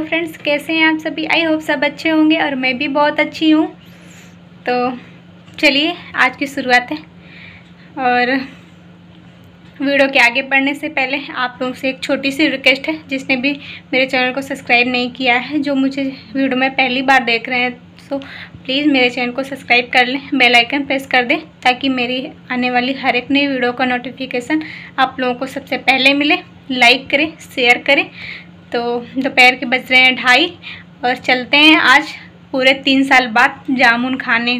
Hello friends, कैसे हैं आप सभी। आई होप सब अच्छे होंगे और मैं भी बहुत अच्छी हूँ। तो चलिए आज की शुरुआत है। और वीडियो के आगे बढ़ने से पहले आप लोगों से एक छोटी सी रिक्वेस्ट है, जिसने भी मेरे चैनल को सब्सक्राइब नहीं किया है, जो मुझे वीडियो में पहली बार देख रहे हैं, तो प्लीज़ मेरे चैनल को सब्सक्राइब कर लें, बेल आइकन प्रेस कर दें, ताकि मेरी आने वाली हर एक नई वीडियो का नोटिफिकेशन आप लोगों को सबसे पहले मिले। लाइक करें, शेयर करें। तो दोपहर के बज रहे हैं 2:30 और चलते हैं आज पूरे 3 साल बाद जामुन खाने।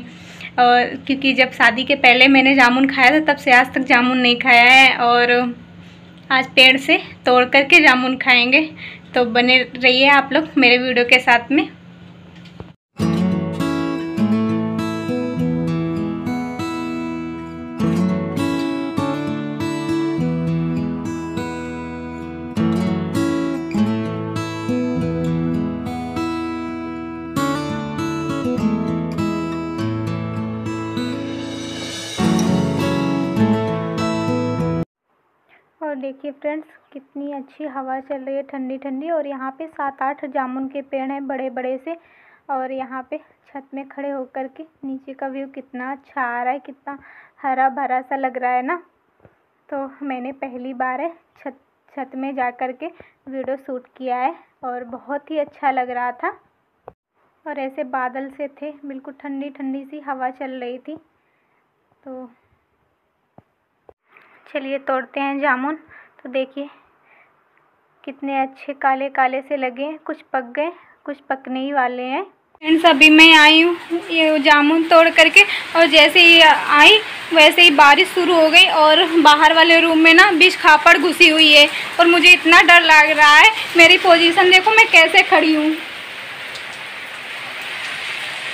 और क्योंकि जब शादी के पहले मैंने जामुन खाया था, तब से आज तक जामुन नहीं खाया है, और आज पेड़ से तोड़ करके जामुन खाएंगे। तो बने रहिए आप लोग मेरे वीडियो के साथ में। और देखिए फ्रेंड्स, कितनी अच्छी हवा चल रही है, ठंडी ठंडी। और यहाँ पे 7-8 जामुन के पेड़ हैं बड़े बड़े से। और यहाँ पे छत में खड़े होकर के नीचे का व्यू कितना अच्छा आ रहा है, कितना हरा भरा सा लग रहा है ना। तो मैंने पहली बार है छत में जा कर के वीडियो शूट किया है, और बहुत ही अच्छा लग रहा था। और ऐसे बादल से थे, बिल्कुल ठंडी ठंडी सी हवा चल रही थी। तो चलिए तोड़ते हैं जामुन। तो देखिए कितने अच्छे काले काले से लगे हैं, कुछ पक गए, कुछ पकने ही वाले हैं। फ्रेंड्स, अभी मैं आई हूँ ये जामुन तोड़ करके, और जैसे ही आई वैसे ही बारिश शुरू हो गई, और बाहर वाले रूम में ना बीच खापड़ घुसी हुई है, और मुझे इतना डर लग रहा है। मेरी पोजीशन देखो, मैं कैसे खड़ी हूँ।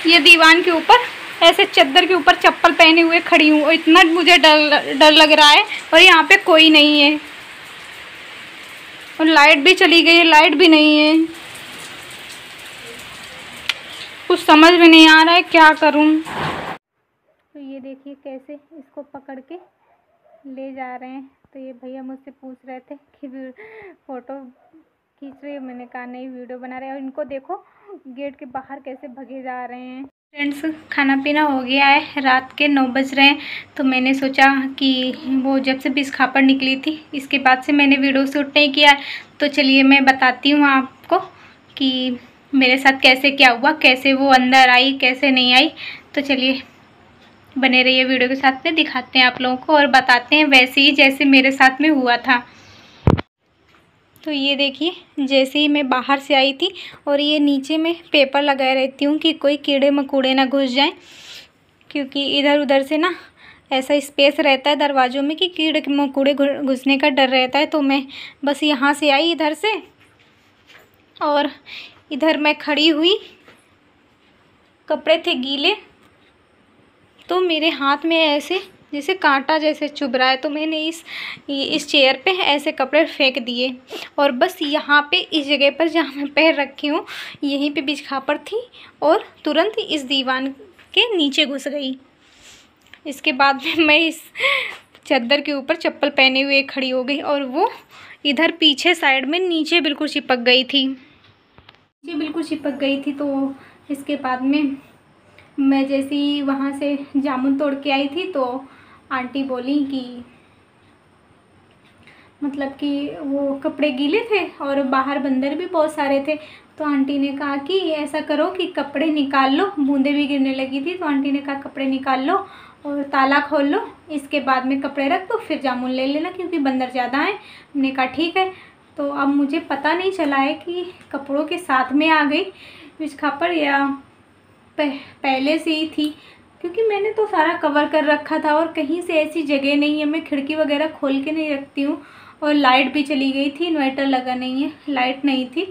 ये दीवान के ऊपर ऐसे चद्दर के ऊपर चप्पल पहने हुए खड़ी हूँ, और इतना मुझे डर लग रहा है। और यहाँ पे कोई नहीं है, और लाइट भी चली गई है, लाइट भी नहीं है। कुछ समझ में नहीं आ रहा है क्या करूँ। तो ये देखिए कैसे इसको पकड़ के ले जा रहे हैं। तो ये भैया मुझसे पूछ रहे थे कि फ़ोटो खींच रही है। मैंने कहा नहीं, वीडियो बना रहे हैं। और इनको देखो गेट के बाहर कैसे भगे जा रहे हैं। फ्रेंड्स, खाना पीना हो गया है, रात के 9 बज रहे हैं। तो मैंने सोचा कि वो जब से बीच खापड़ निकली थी, इसके बाद से मैंने वीडियो शूट नहीं किया। तो चलिए मैं बताती हूँ आपको कि मेरे साथ कैसे क्या हुआ, कैसे वो अंदर आई, कैसे नहीं आई। तो चलिए बने रहिए वीडियो के साथ में, दिखाते हैं आप लोगों को और बताते हैं वैसे ही जैसे मेरे साथ में हुआ था। तो ये देखिए, जैसे ही मैं बाहर से आई थी, और ये नीचे में पेपर लगाए रहती हूँ कि कोई कीड़े मकोड़े ना घुस जाएं, क्योंकि इधर उधर से ना ऐसा स्पेस रहता है दरवाज़ों में कि कीड़े मकोड़े घुसने का डर रहता है। तो मैं बस यहाँ से आई इधर से, और इधर मैं खड़ी हुई, कपड़े थे गीले, तो मेरे हाथ में ऐसे जैसे कांटा जैसे चुभ रहा है। तो मैंने इस चेयर पे ऐसे कपड़े फेंक दिए, और बस यहाँ पे इस जगह पर जहाँ मैं पैर रखी हूँ, यहीं पे बीच खापड़ थी, और तुरंत इस दीवान के नीचे घुस गई। इसके बाद में मैं इस चादर के ऊपर चप्पल पहने हुए खड़ी हो गई, और वो इधर पीछे साइड में नीचे बिल्कुल चिपक गई थी, तो इसके बाद में मैं जैसे ही वहाँ से जामुन तोड़ के आई थी, तो आंटी बोली कि मतलब कि वो कपड़े गीले थे और बाहर बंदर भी बहुत सारे थे। तो आंटी ने कहा कि ऐसा करो कि कपड़े निकाल लो, बूंदें भी गिरने लगी थी। तो आंटी ने कहा कपड़े निकाल लो और ताला खोल लो, इसके बाद में कपड़े रख दो, फिर जामुन ले लेना, क्योंकि बंदर ज़्यादा हैं। हमने कहा ठीक है। तो अब मुझे पता नहीं चला है कि कपड़ों के साथ में आ गई बीच खापड़ या पहले से ही थी, क्योंकि मैंने तो सारा कवर कर रखा था, और कहीं से ऐसी जगह नहीं है, मैं खिड़की वगैरह खोल के नहीं रखती हूँ। और लाइट भी चली गई थी, इन्वर्टर लगा नहीं है, लाइट नहीं थी।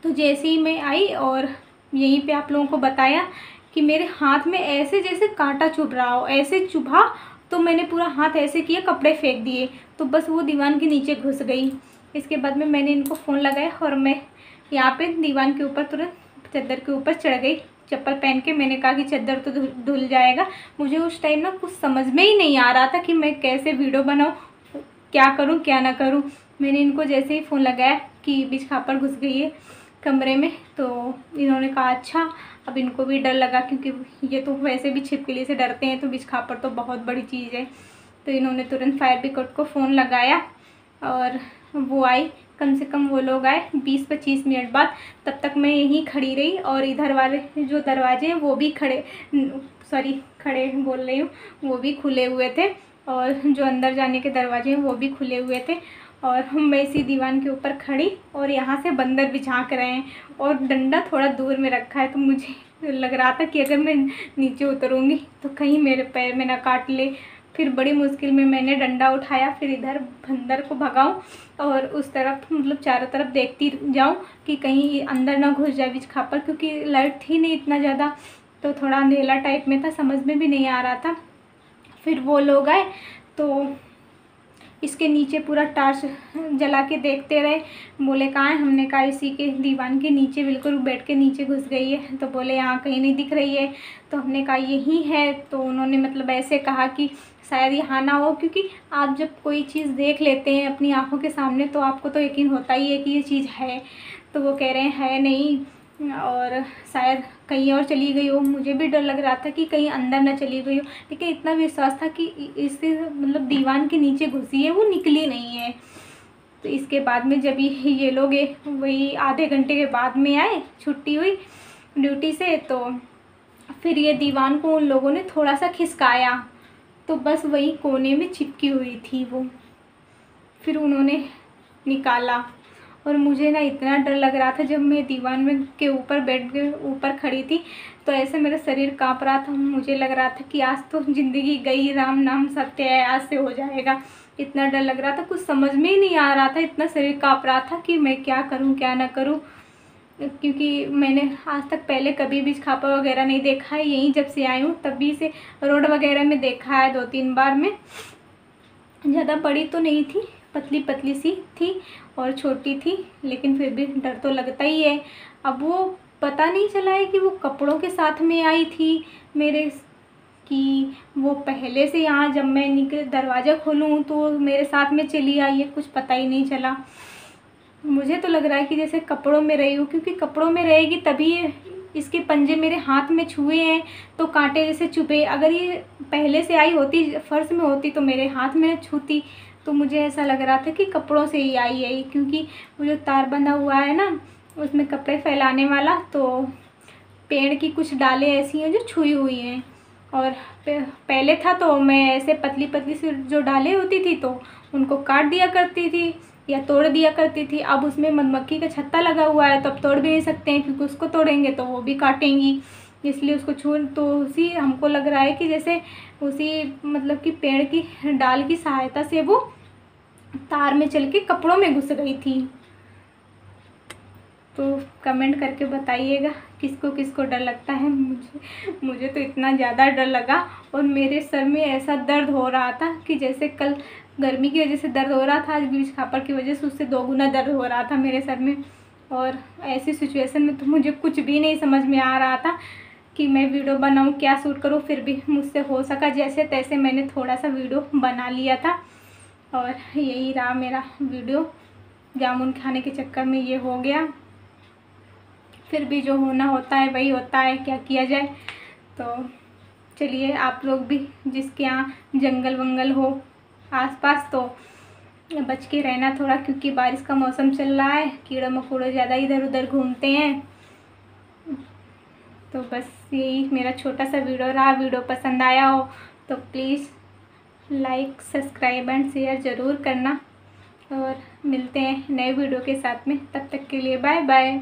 तो जैसे ही मैं आई और यहीं पे आप लोगों को बताया कि मेरे हाथ में ऐसे जैसे कांटा चुभ रहा हो, ऐसे चुभा, तो मैंने पूरा हाथ ऐसे किया, कपड़े फेंक दिए, तो बस वो दीवान के नीचे घुस गई। इसके बाद में मैंने इनको फ़ोन लगाया, और मैं यहाँ पे दीवान के ऊपर तुरंत चादर के ऊपर चढ़ गई चप्पल पहन के। मैंने कहा कि चादर तो धुल जाएगा। मुझे उस टाइम ना कुछ समझ में ही नहीं आ रहा था कि मैं कैसे वीडियो बनाऊँ, क्या करूँ क्या ना करूँ। मैंने इनको जैसे ही फ़ोन लगाया कि बिजखापर घुस गई है कमरे में। तो इन्होंने कहा अच्छा। अब इनको भी डर लगा, क्योंकि ये तो वैसे भी छिपकली से डरते हैं, तो बिजखापर तो बहुत बड़ी चीज़ है। तो इन्होंने तुरंत फायर ब्रिगेड को फ़ोन लगाया और वो आई। कम से कम वो लोग आए 20-25 मिनट बाद। तब तक मैं यहीं खड़ी रही और इधर वाले जो दरवाजे हैं वो भी खड़े बोल रही हूँ, वो भी खुले हुए थे, और जो अंदर जाने के दरवाजे हैं वो भी खुले हुए थे। और मैं इसी दीवान के ऊपर खड़ी और यहाँ से बंदर भी झाँक रहे हैं, और डंडा थोड़ा दूर में रखा है। तो मुझे लग रहा था कि अगर मैं नीचे उतरूँगी तो कहीं मेरे पैर में ना काट ले। फिर बड़ी मुश्किल में मैंने डंडा उठाया, फिर इधर बंदर को भगाऊं और उस तरफ मतलब चारों तरफ देखती जाऊं कि कहीं अंदर ना घुस जाए बिजखापर, क्योंकि लाइट थी नहीं इतना ज़्यादा, तो थोड़ा अंधेला टाइप में था, समझ में भी नहीं आ रहा था। फिर वो लोग आए तो इसके नीचे पूरा टार्च जला के देखते रहे। बोले कहाँ है? हमने कहा इसी के दीवान के नीचे, बिल्कुल बेड के नीचे घुस गई है। तो बोले यहाँ कहीं नहीं दिख रही है। तो हमने कहा यही है। तो उन्होंने मतलब ऐसे कहा कि शायद यहाँ ना हो, क्योंकि आप जब कोई चीज़ देख लेते हैं अपनी आंखों के सामने तो आपको तो यकीन होता ही है कि ये चीज़ है। तो वो कह रहे हैं है नहीं, और शायद कहीं और चली गई हो। मुझे भी डर लग रहा था कि कहीं अंदर ना चली गई हो, लेकिन इतना विश्वास था कि इससे मतलब दीवान के नीचे घुसी है, वो निकली नहीं है। तो इसके बाद में जब ये लोग वही आधे घंटे के बाद में आए, छुट्टी हुई ड्यूटी से, तो फिर ये दीवान को उन लोगों ने थोड़ा सा खिसकाया, तो बस वही कोने में चिपकी हुई थी वो। फिर उन्होंने निकाला, और मुझे ना इतना डर लग रहा था जब मैं दीवान में के ऊपर बेड के ऊपर खड़ी थी, तो ऐसे मेरा शरीर काँप रहा था। मुझे लग रहा था कि आज तो ज़िंदगी गई, राम नाम सत्य है, आज से हो जाएगा। इतना डर लग रहा था, कुछ समझ में ही नहीं आ रहा था, इतना शरीर काँप रहा था कि मैं क्या करूं क्या ना करूं, क्योंकि मैंने आज तक पहले कभी बिजखापर वगैरह नहीं देखा है। यहीं जब से आई हूँ तभी से रोड वगैरह में देखा है 2-3 बार में। ज़्यादा बड़ी तो नहीं थी, पतली पतली सी थी और छोटी थी, लेकिन फिर भी डर तो लगता ही है। अब वो पता नहीं चला है कि वो कपड़ों के साथ में आई थी मेरे, कि वो पहले से यहाँ जब मैं दरवाज़ा खोलूँ तो मेरे साथ में चली आई है, कुछ पता ही नहीं चला। मुझे तो लग रहा है कि जैसे कपड़ों में रही हूँ, क्योंकि कपड़ों में रहेगी तभी इसके पंजे मेरे हाथ में छुए हैं तो कांटे जैसे चुभे। अगर ये पहले से आई होती, फर्श में होती, तो मेरे हाथ में छूती। तो मुझे ऐसा लग रहा था कि कपड़ों से ही आई है, क्योंकि वो जो तार बंधा हुआ है ना उसमें कपड़े फैलाने वाला, तो पेड़ की कुछ डालें ऐसी हैं जो छुई हुई हैं। और पहले था तो मैं ऐसे पतली पतली सी जो डालें होती थी तो उनको काट दिया करती थी या तोड़ दिया करती थी। अब उसमें मधुमक्खी का छत्ता लगा हुआ है तो अब तोड़ भी नहीं सकते हैं, क्योंकि उसको तोड़ेंगे तो वो भी काटेंगी, इसलिए उसको छू। तो उसी हमको लग रहा है कि जैसे उसी मतलब कि पेड़ की डाल की सहायता से वो तार में चल के कपड़ों में घुस गई थी। तो कमेंट करके बताइएगा किसको किसको डर लगता है। मुझे तो इतना ज़्यादा डर लगा, और मेरे सर में ऐसा दर्द हो रहा था कि जैसे कल गर्मी की वजह से दर्द हो रहा था, आज बिजखापर की वजह से उससे 2 गुना दर्द हो रहा था मेरे सर में। और ऐसी सिचुएशन में तो मुझे कुछ भी नहीं समझ में आ रहा था कि मैं वीडियो बनाऊं, क्या शूट करूं। फिर भी मुझसे हो सका जैसे तैसे मैंने थोड़ा सा वीडियो बना लिया था, और यही रहा मेरा वीडियो। जामुन खाने के चक्कर में ये हो गया। फिर भी जो होना होता है वही होता है, क्या किया जाए। तो चलिए, आप लोग भी जिसके यहाँ जंगल वंगल हो आसपास तो बच के रहना थोड़ा, क्योंकि बारिश का मौसम चल रहा है, कीड़ा मकोड़ा ज़्यादा इधर उधर घूमते हैं। तो बस यही मेरा छोटा सा वीडियो रहा। वीडियो पसंद आया हो तो please like, subscribe and share ज़रूर करना, और मिलते हैं नए वीडियो के साथ में। तब तक के लिए बाय बाय।